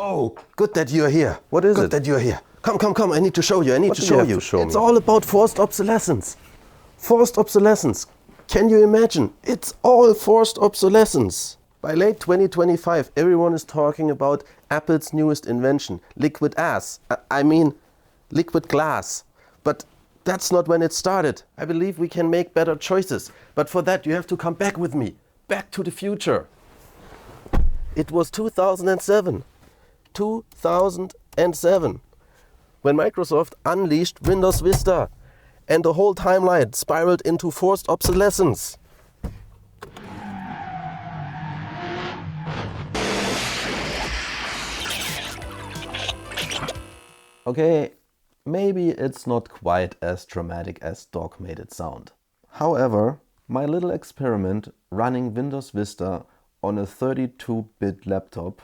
Oh, good that you're here. What is good it? Good that you're here. Come, I need to show you. What do you have to show me? It's all about forced obsolescence. Forced obsolescence. Can you imagine? It's all forced obsolescence. By late 2025, everyone is talking about Apple's newest invention, liquid ass. I mean, liquid glass. But that's not when it started. I believe we can make better choices. But for that, you have to come back with me. Back to the future. It was 2007. 2007. When Microsoft unleashed Windows Vista and the whole timeline spiraled into forced obsolescence. Okay, maybe it's not quite as dramatic as Doc made it sound. However, my little experiment running Windows Vista on a 32-bit laptop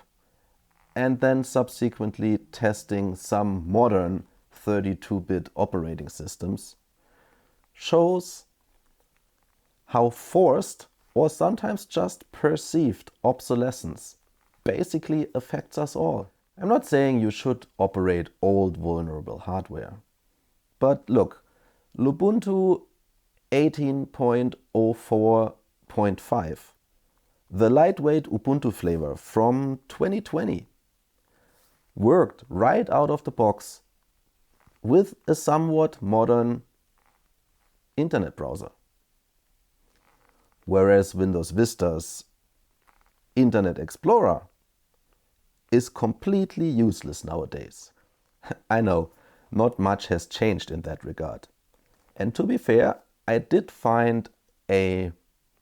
and then subsequently testing some modern 32-bit operating systems shows how forced or sometimes just perceived obsolescence basically affects us all. I'm not saying you should operate old vulnerable hardware. But look, Lubuntu 18.04.5, the lightweight Ubuntu flavor from 2020, worked right out of the box with a somewhat modern internet browser. Whereas Windows Vista's Internet Explorer is completely useless nowadays. I know, not much has changed in that regard. And to be fair, I did find a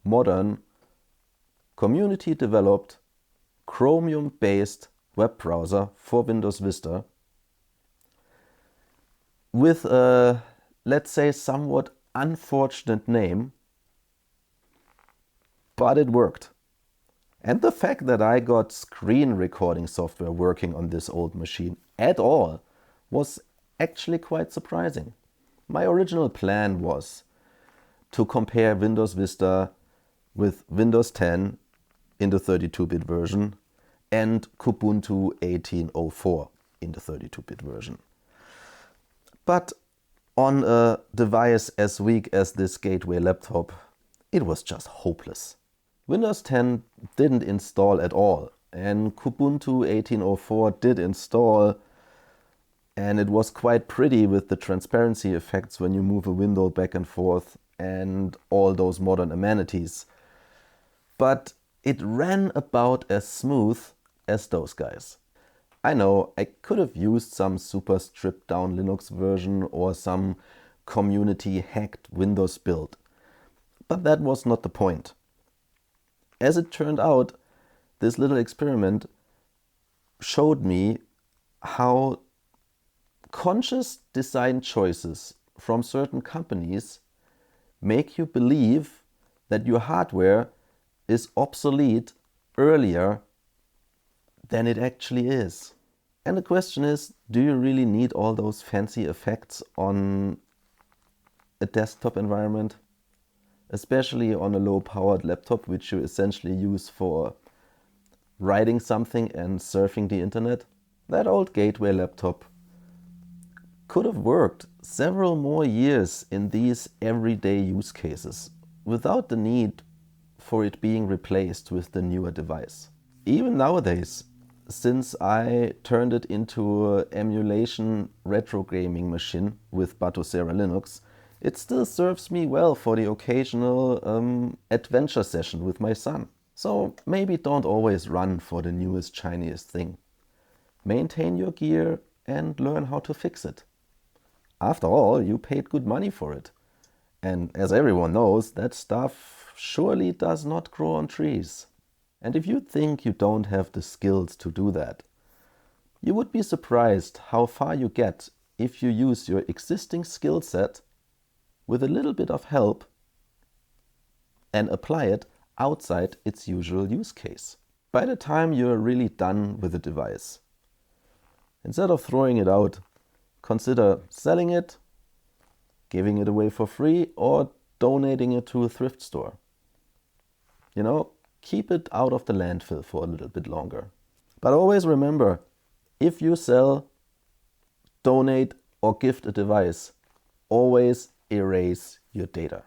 modern, community-developed, Chromium-based web browser for Windows Vista with a, let's say, somewhat unfortunate name, but it worked. And the fact that I got screen recording software working on this old machine at all was actually quite surprising. My original plan was to compare Windows Vista with Windows 10 in the 32-bit version and Ubuntu 18.04 in the 32-bit version. But on a device as weak as this gateway laptop, it was just hopeless. Windows 10 didn't install at all, and Ubuntu 18.04 did install, and it was quite pretty with the transparency effects when you move a window back and forth and all those modern amenities. But it ran about as smooth as those guys. I know I could have used some super stripped down Linux version or some community hacked Windows build, but that was not the point. As it turned out, this little experiment showed me how conscious design choices from certain companies make you believe that your hardware is obsolete earlier than it actually is. And the question is, do you really need all those fancy effects on a desktop environment? Especially on a low-powered laptop, which you essentially use for writing something and surfing the internet. That old gateway laptop could have worked several more years in these everyday use cases without the need for it being replaced with the newer device. Even nowadays, since I turned it into an emulation retro gaming machine with Batocera Linux, it still serves me well for the occasional adventure session with my son. So maybe don't always run for the newest, shiniest thing. Maintain your gear and learn how to fix it. After all, you paid good money for it. And as everyone knows, that stuff surely does not grow on trees. And if you think you don't have the skills to do that, you would be surprised how far you get if you use your existing skill set with a little bit of help and apply it outside its usual use case. By the time you're really done with the device, instead of throwing it out, consider selling it, giving it away for free, or donating it to a thrift store. You know, keep it out of the landfill for a little bit longer. But always remember, If you sell, donate, or gift a device, always erase your data.